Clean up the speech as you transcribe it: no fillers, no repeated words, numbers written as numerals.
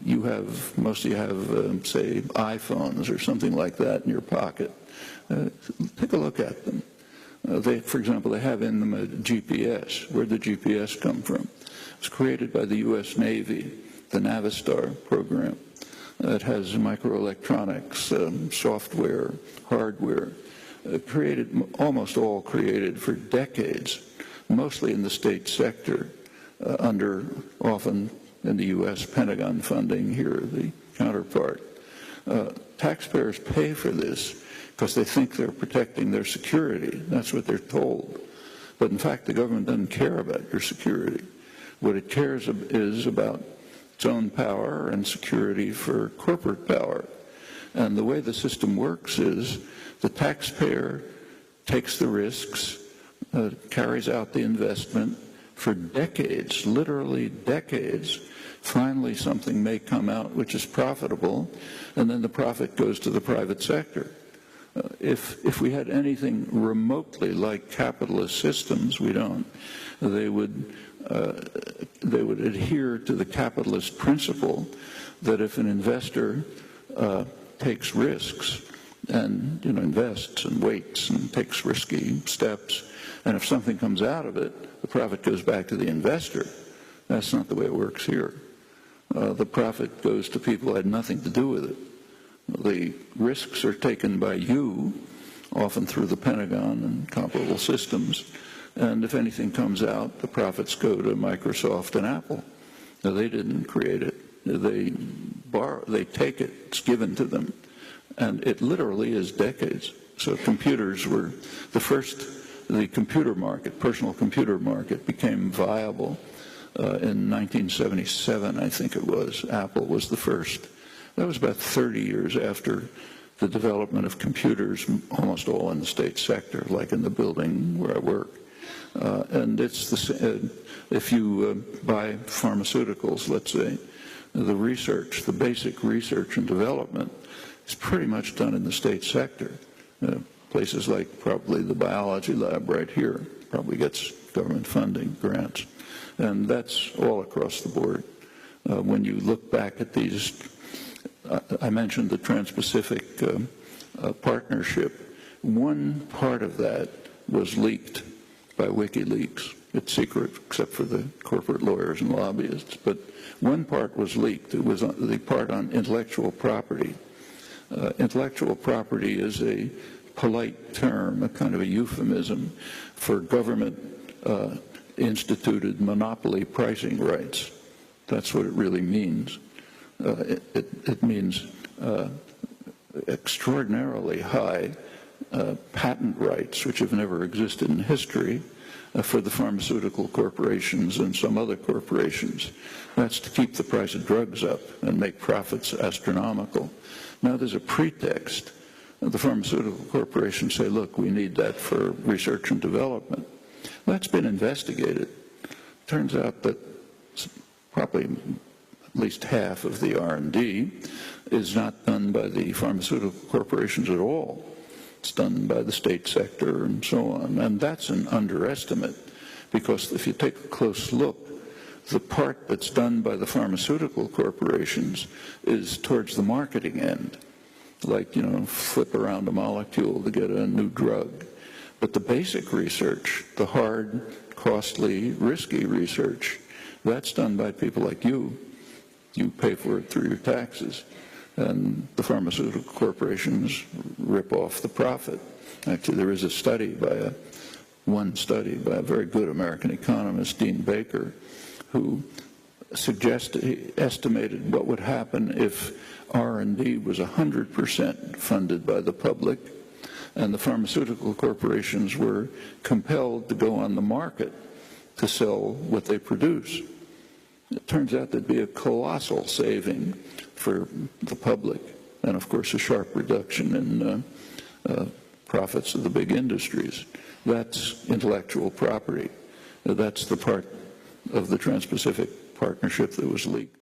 most of you have, say, iPhones or something like that in your pocket. Take a look at them. For example, they have in them a GPS. Where'd the GPS come from? It was created by the U.S. Navy, the Navistar program. It has microelectronics, software, hardware, almost all created for decades, mostly in the state sector, often in the U.S. Pentagon funding, here the counterpart. Taxpayers pay for this because they think they're protecting their security. That's what they're told. But in fact, the government doesn't care about your security. What it cares is about its own power and security for corporate power. And the way the system works is the taxpayer takes the risks, carries out the investment for decades, literally decades. Finally, something may come out which is profitable, and then the profit goes to the private sector. If we had anything remotely like capitalist systems, we don't. They would adhere to the capitalist principle that if an investor takes risks and invests and waits and takes risky steps, and if something comes out of it, the profit goes back to the investor. That's not the way it works here. The profit goes to people who had nothing to do with it. The risks are taken by you, often through the Pentagon and comparable systems, and if anything comes out, the profits go to Microsoft and Apple. Now, they didn't create it. They take it. It's given to them. And it literally is decades. So computers were the computer market, personal computer market, became viable in 1977, I think it was. Apple was the first. That was about 30 years after the development of computers, almost all in the state sector, like in the building where I work. And if you buy pharmaceuticals, let's say, the basic research and development is pretty much done in the state sector. Places like probably the biology lab right here probably gets government funding, grants. And that's all across the board. When you look back at these, I mentioned the Trans-Pacific Partnership. One part of that was leaked by WikiLeaks. It's secret except for the corporate lawyers and lobbyists. But one part was leaked. It was the part on intellectual property. Intellectual property is a polite term, a kind of a euphemism for government instituted monopoly pricing rights. That's what it really means. It means extraordinarily high patent rights, which have never existed in history, for the pharmaceutical corporations and some other corporations. That's to keep the price of drugs up and make profits astronomical. Now there's a pretext. The pharmaceutical corporations say, look, we need that for research and development. Well, that's been investigated. Turns out that probably at least half of the R&D is not done by the pharmaceutical corporations at all. It's done by the state sector and so on. And that's an underestimate, because if you take a close look, the part that's done by the pharmaceutical corporations is towards the marketing end, like, flip around a molecule to get a new drug. But the basic research, the hard, costly, risky research, that's done by people like you. You pay for it through your taxes. And the pharmaceutical corporations rip off the profit. Actually, there is a study one study by a very good American economist, Dean Baker, who estimated what would happen if R&D was 100% funded by the public and the pharmaceutical corporations were compelled to go on the market to sell what they produce. It turns out there'd be a colossal saving for the public, and of course a sharp reduction in profits of the big industries. That's intellectual property. That's the part of the Trans-Pacific Partnership that was leaked.